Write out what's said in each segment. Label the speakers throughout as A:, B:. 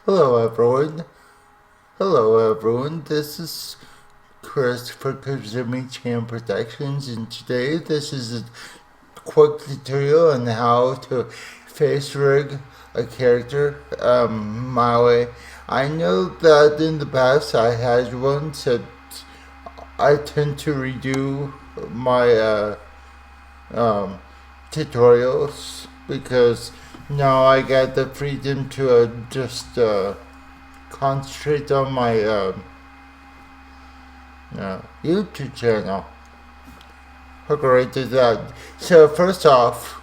A: Hello everyone. Hello everyone. This is Chris for Kazumi Chan Productions, and today this is a quick tutorial on how to face rig a character my way. I know that in the past I had one, so I tend to redo my tutorials because now I got the freedom to just concentrate on my YouTube channel. How great is that? So first off,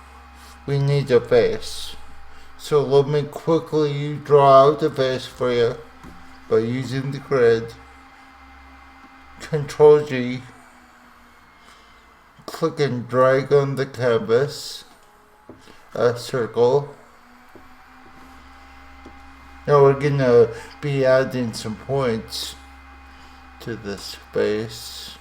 A: we need a face. So let me quickly draw out the face for you by using the grid. Control G. Click and drag on the canvas. A circle. Now we're gonna be adding some points to this face.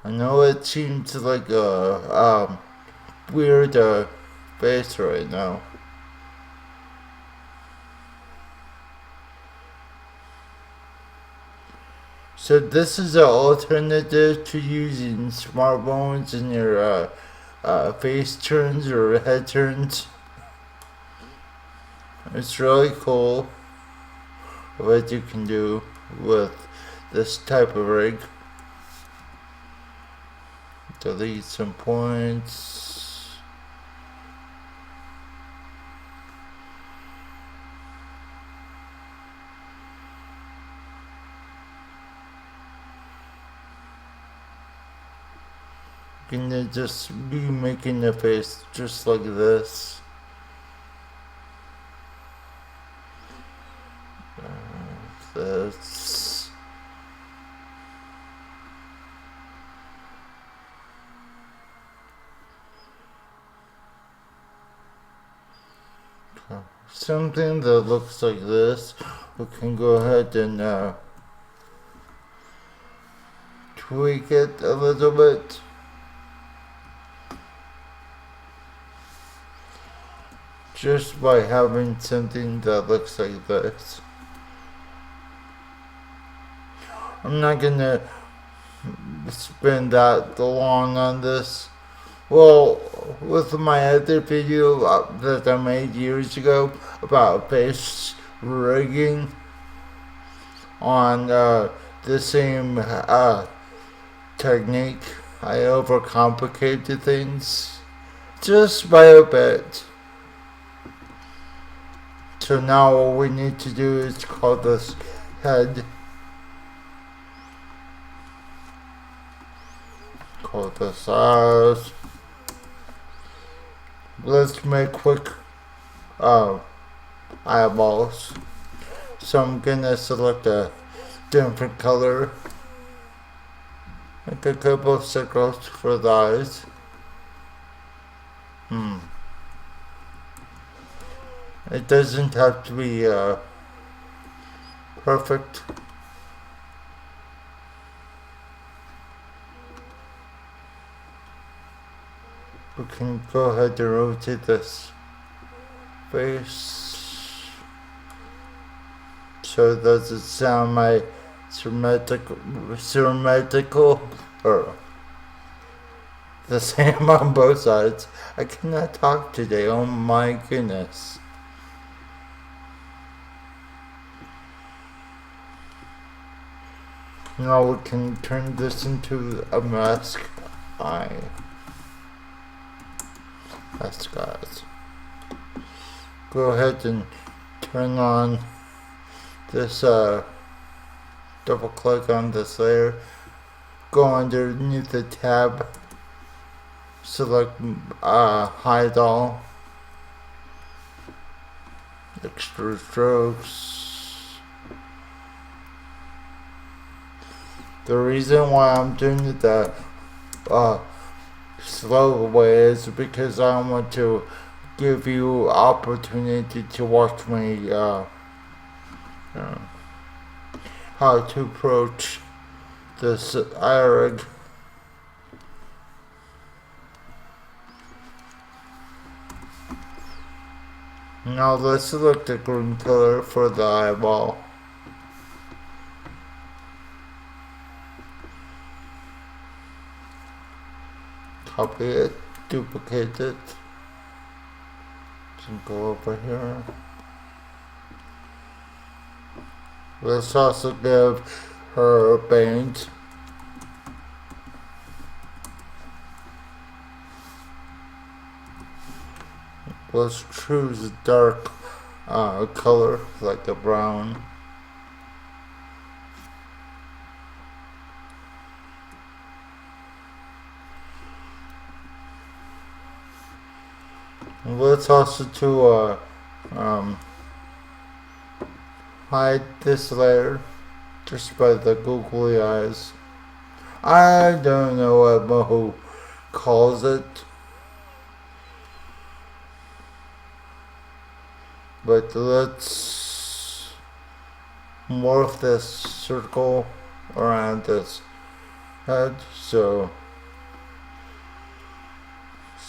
A: I know it seems like a weird face right now. So this is an alternative to using smartphones in your face turns or head turns. It's really cool what you can do with this type of rig. Delete some points. Gonna just be making the face just like this. This. Something that looks like this. We can go ahead and tweak it a little bit. Just by having something that looks like this. I'm not gonna spend that long on this. Well, with my other video that I made years ago about face rigging on the same technique, I overcomplicated things just by a bit. So now all we need to do is call this head. Call this eyes. Let's make quick eyeballs. So I'm gonna select a different color. Make a couple of circles for the eyes. It doesn't have to be perfect. We can go ahead and rotate this face so it doesn't sound my symmetrical or the same on both sides. I cannot talk today, oh my goodness. Now we can turn this into a mask eye. That's guys. Go ahead and turn on this double click on this layer. Go underneath the tab. Select hide all. Extra strokes. The reason why I'm doing the slow way is because I want to give you opportunity to watch me uh, how to approach this eye. Now let's select the green color for the eyeball. Copy it, duplicate it, and go over here. Let's also give her paint. Let's choose a dark color, like a brown. And let's also hide this layer just by the googly eyes. I don't know what MOHO calls it, but let's morph this circle around this head so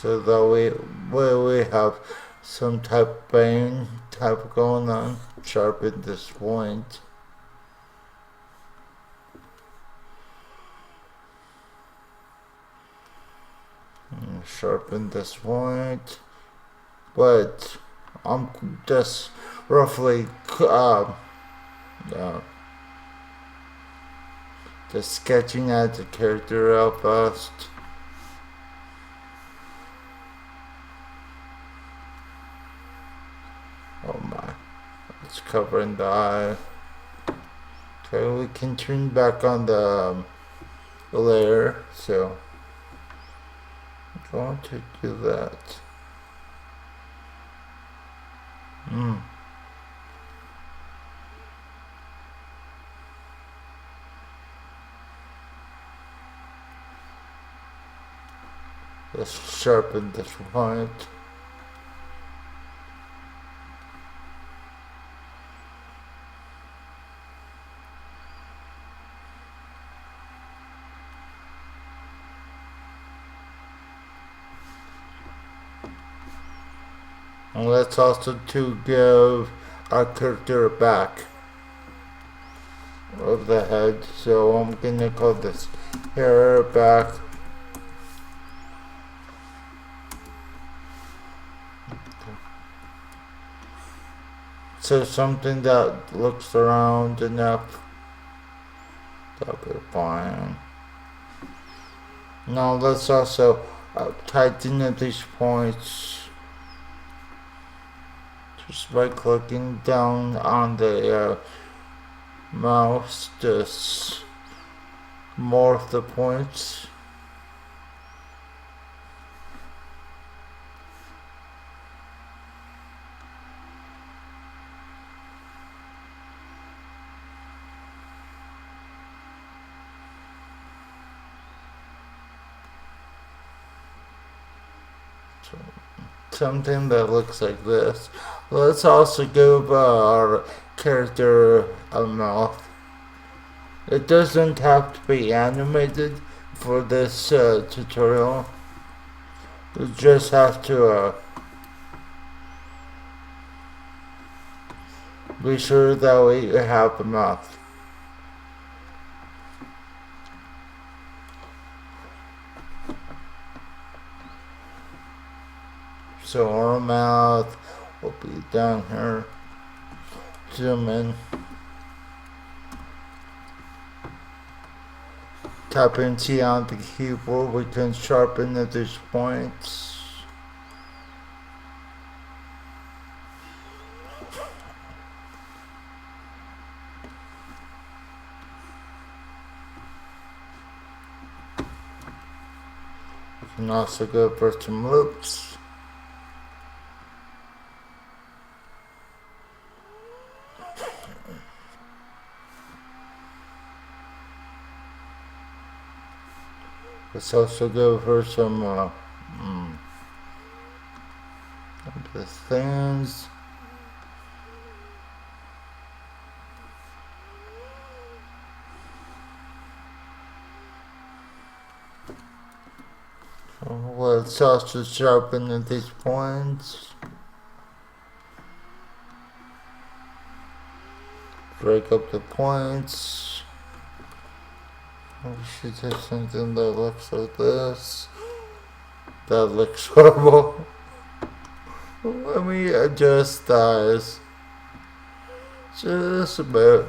A: that we have some type of bang type going on. Sharpen this point. And sharpen this point. But I'm just roughly just sketching out the character out first. Oh my, it's covering the eye. Okay, we can turn back on the layer, so I'm going to do that. Let's sharpen this point. And let's also give our character a back of the head. So I'm gonna call this hair back. So something that looks around enough. That'll be fine. Now let's also tighten up these points just by clicking down on the mouse to morph the points. Something that looks like this. Let's also give our character a mouth. It doesn't have to be animated for this tutorial. You just have to be sure that we have a mouth. So our mouth will be down here. Zoom in. Tap and T on the keyboard. We can sharpen at these points. We can also go for some loops. Let's also go for some the things. Let's also sharpen these points. Break up the points. We should have something that looks like this. That looks horrible. Let me adjust eyes just a bit,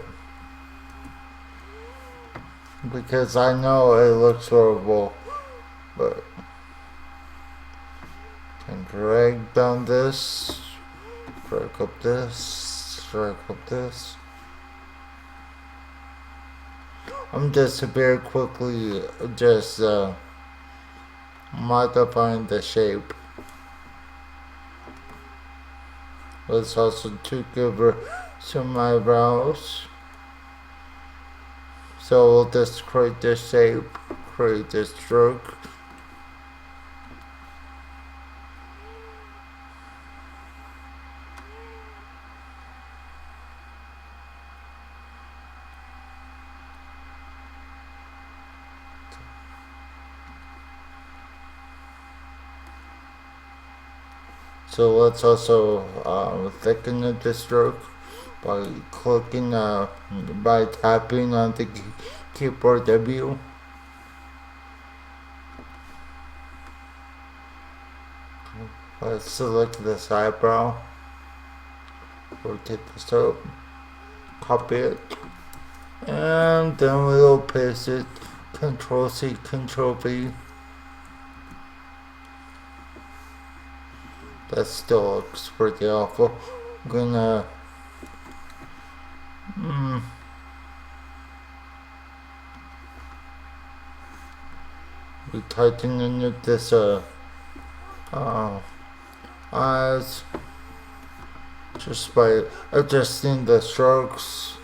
A: because I know it looks horrible, but I can drag down this, drag up this, drag up this. I'm just very quickly just modifying the shape. Let's also give her some eyebrows. So we'll just create this shape, create this stroke. So let's also thicken the stroke by clicking, by tapping on the keyboard W. Let's select this eyebrow, rotate this up, copy it, and then we'll paste it, Control C, Control V. That still looks pretty awful. I'm gonna be tightening this eyes just by adjusting the strokes.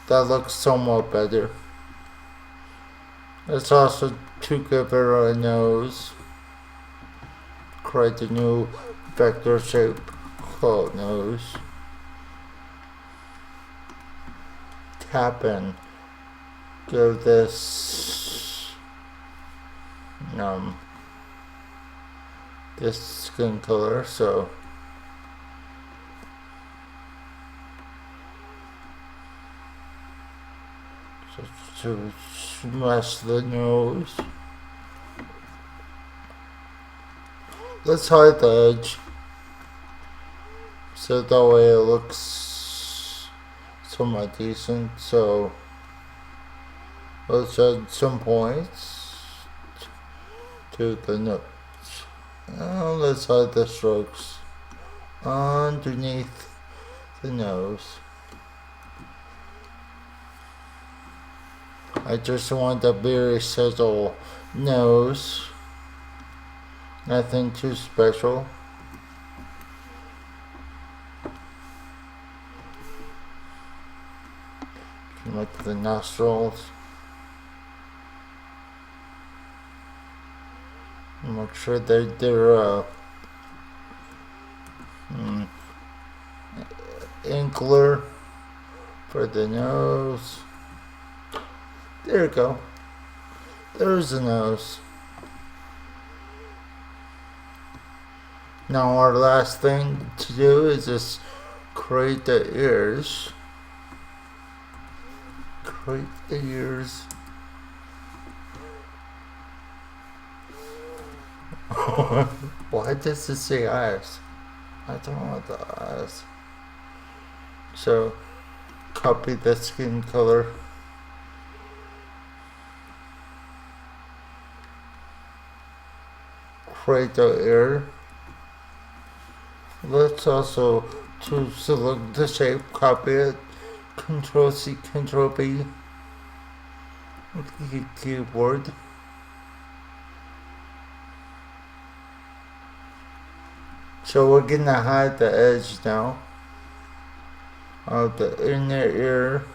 A: That looks somewhat better. Let's also to give her a nose. Create a new vector shape called nose. Tap and give this this skin color, so to smash the nose. Let's hide the edge, so that way it looks somewhat decent. So let's add some points to the nose. Now let's hide the strokes underneath the nose. I just want a very subtle nose. Nothing too special. Like the nostrils. Make sure that they're angular for the nose. There you go. There's the nose. Now our last thing to do is just create the ears. Create the ears. Why does it say eyes? I don't want the eyes. So copy the skin color. Create the ear. Let's also to select the shape, copy it, Control C, Control V, with the keyboard. So we're gonna hide the edge now of the inner ear.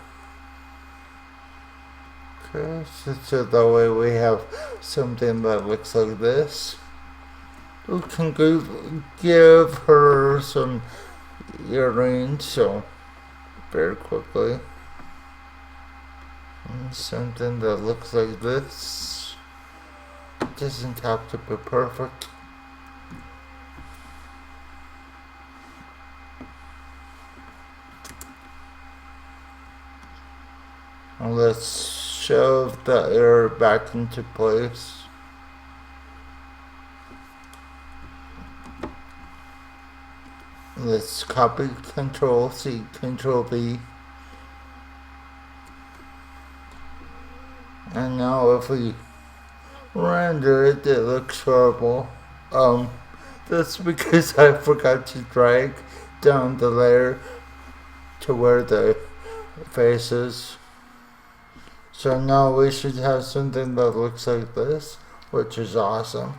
A: Okay, so that way we have something that looks like this. We can give her some earrings, so very quickly. something that looks like this. It doesn't have to be perfect. And let's shove the air back into place. Let's copy Control C, Control V. And now if we render it, it looks horrible. That's because I forgot to drag down the layer to where the face is. So now we should have something that looks like this, which is awesome.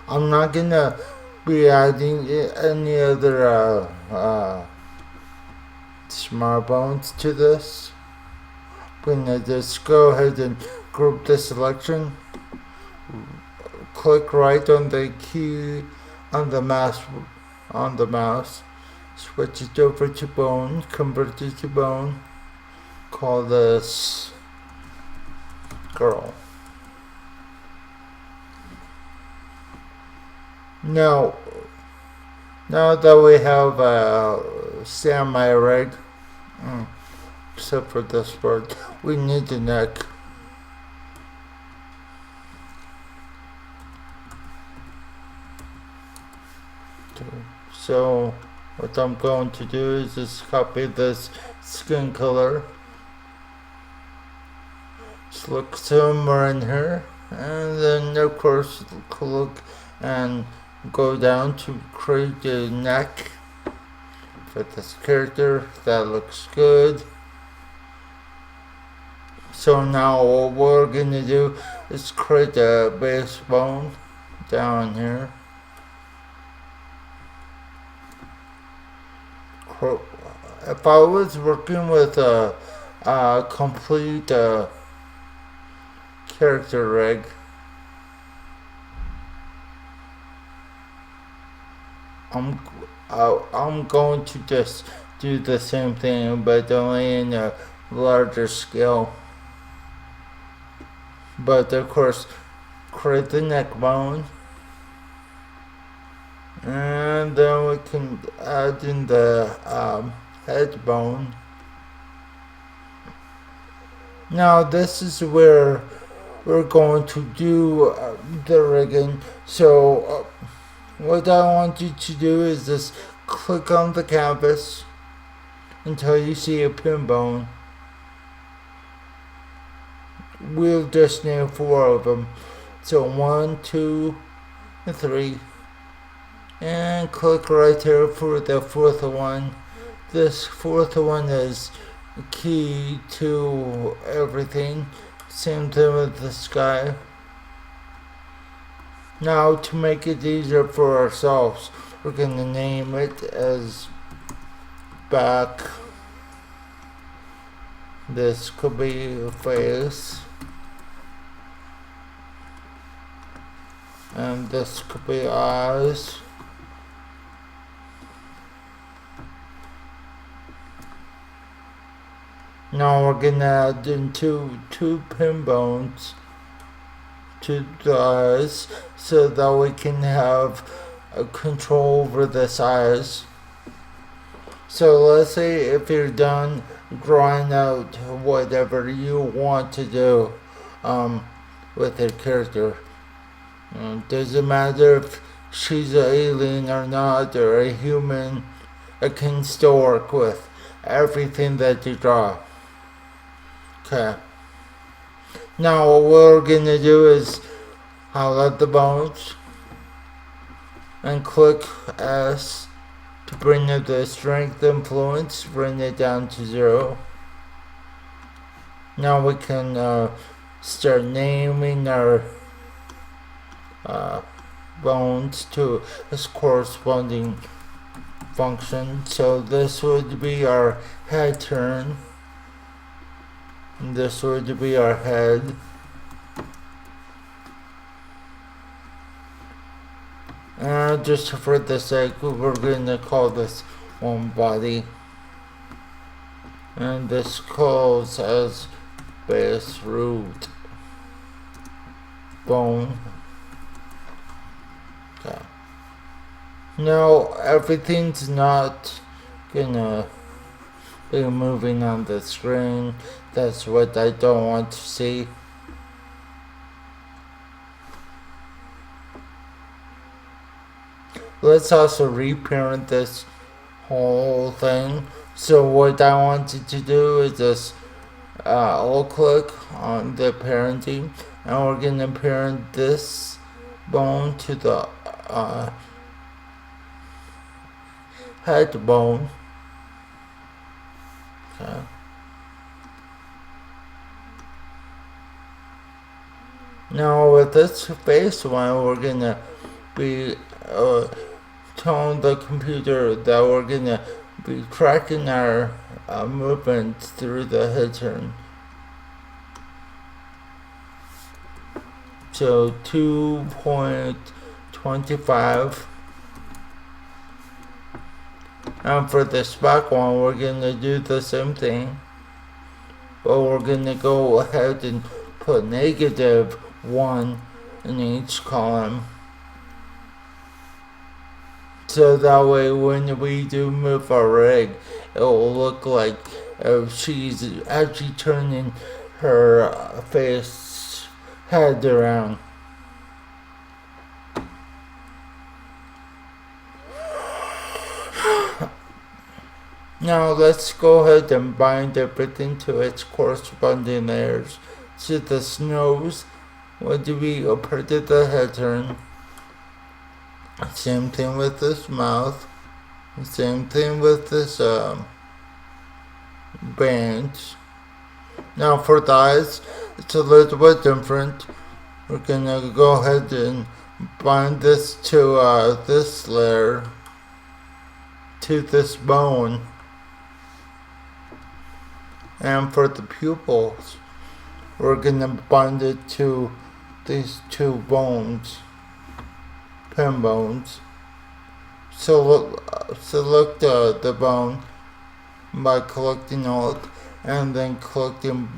A: I'm not gonna be adding any other smart bones to this. I'm gonna just go ahead and group the selection. Click right on the key on the mouse. Switch it over to bone. Convert it to bone. Call this girl. Now that we have a semi-rig, except for this part, we need the neck. So what I'm going to do is just copy this skin color. Just look somewhere in here, and then of course look and go down to create the neck for this character. That looks good. So now what we're gonna do is create a base bone down here. If I was working with a complete character rig, I'm going to just do the same thing, but only in a larger scale. But of course, create the neck bone, and then we can add in the head bone. Now this is where we're going to do the rigging. So what I want you to do is just click on the canvas until you see a pin bone. We'll just name 4 of them. So 1, 2, and 3. And click right there for the 4th one. This 4th one is key to everything. Same thing with the sky. Now to make it easier for ourselves, we're going to name it as back. This could be a face. And this could be eyes. Now we're gonna add in two pin bones to the eyes so that we can have a control over the size. So let's say if you're done drawing out whatever you want to do with your character. Doesn't matter if she's an alien or not, or a human, it can still work with everything that you draw. Okay. Now what we're gonna do is highlight the bones and click S to bring up the strength influence, bring it down to 0. Now we can start naming our bones to its corresponding function. So this would be our head turn, and this would be our head. And just for the sake, we're going to call this one body. and the skulls as base root bone. Okay. Now everything's not gonna be moving on the screen. That's what I don't want to see. Let's also reparent this whole thing. So what I wanted to do is just click on the parenting, and we're gonna parent this bone to the head bone. Okay. Now with this face one, we're gonna be telling the computer that we're gonna be tracking our movement through the head turn. So 2.25. And for this back one, we're gonna do the same thing, but we're gonna go ahead and put -1 in each column. So that way when we do move our rig, it will look like she's actually turning her head around. Now let's go ahead and bind everything to its corresponding layers. So this nose would be a part of the head turn. Same thing with this mouth. Same thing with this band. Now for the eyes, it's a little bit different. We're gonna go ahead and bind this to this layer, to this bone. And for the pupils, we're gonna bind it to these two bones, pin bones. Select the bone by collecting Alt, and then collecting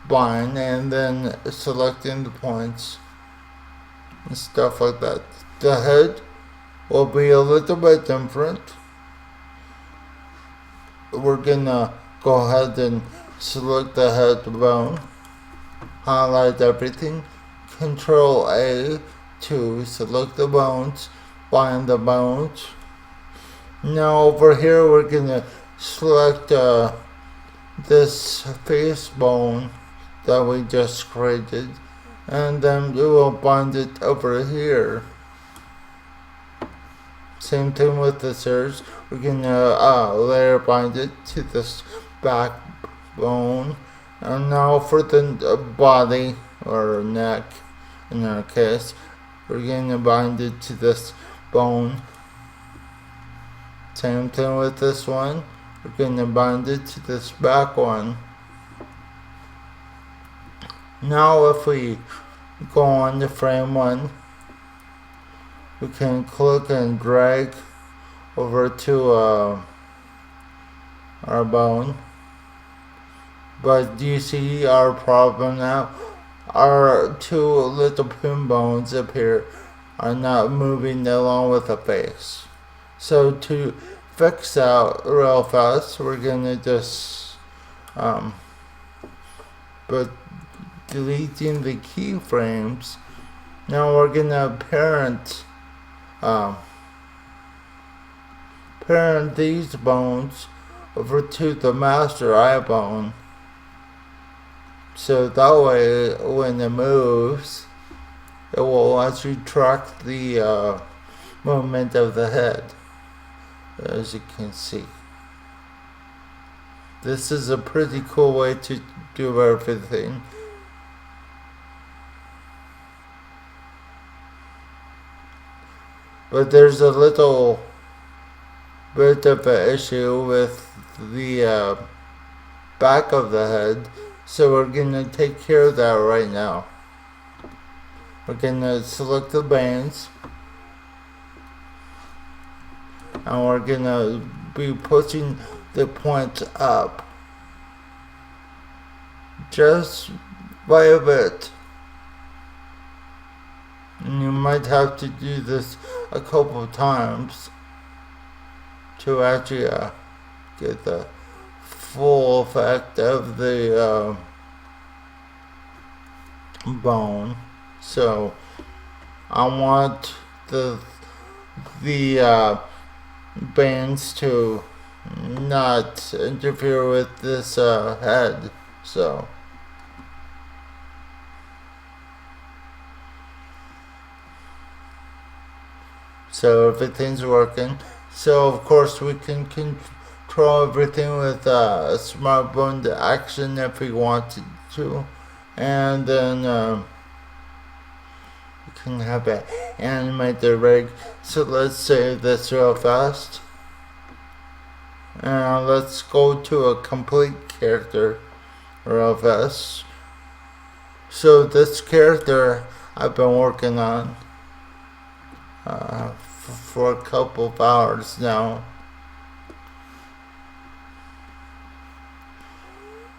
A: bind, and then selecting the points and stuff like that. The head will be a little bit different. We're gonna go ahead and select the head bone, highlight everything, Control A to select the bones, bind the bones. Now over here we're gonna select this face bone that we just created, and then we will bind it over here. Same thing with the ears. We're gonna layer bind it to this backbone. And now for the body or neck, in our case, we're gonna bind it to this bone. Same thing with this one. We're gonna bind it to this back one. Now if we go on to frame one, we can click and drag over to our bone. But do you see our problem now? Our two little pin bones up here are not moving along with the face. So to fix that real fast, we're gonna just but deleting the keyframes. Now we're gonna parent these bones over to the master eye bone. So that way, when it moves, it will actually track the movement of the head, as you can see. This is a pretty cool way to do everything. But there's a little bit of an issue with the back of the head, so we're gonna take care of that right now. We're gonna select the bands, and we're gonna be pushing the points up just by a bit. And you might have to do this a couple of times to actually get the full effect of the bone. So I want the bands to not interfere with this head. So everything's working. So of course we can control everything with smart bone action if we wanted to, and then we can have it animate the rig. So let's save this real fast. And let's go to a complete character real fast. So this character I've been working on for a couple of hours now.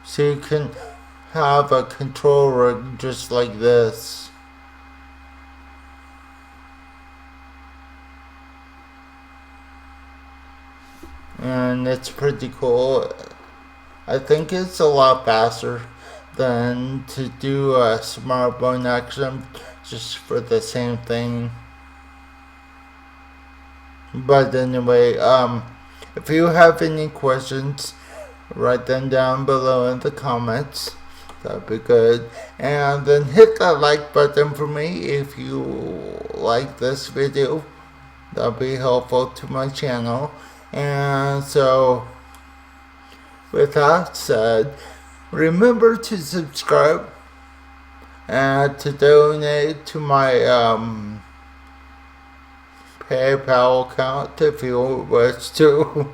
A: So you can have a control rig just like this. And it's pretty cool. I think it's a lot faster than to do a smart bone action just for the same thing. But anyway, if you have any questions, write them down below in the comments. That'd be good. And then hit that like button for me if you like this video. That'll be helpful to my channel. And so, with that said, remember to subscribe and to donate to my PayPal account if you wish to.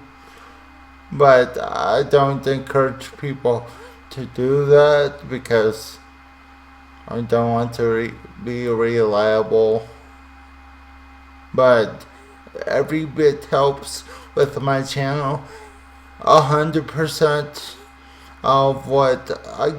A: But I don't encourage people to do that because I don't want to be reliable. But every bit helps with my channel. 100% of what I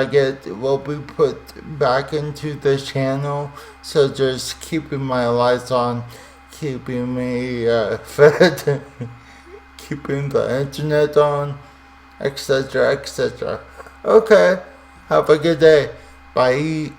A: get will be put back into the channel. So just keeping my lights on, keeping me fed, keeping the internet on, etc., etc. Okay, have a good day. Bye.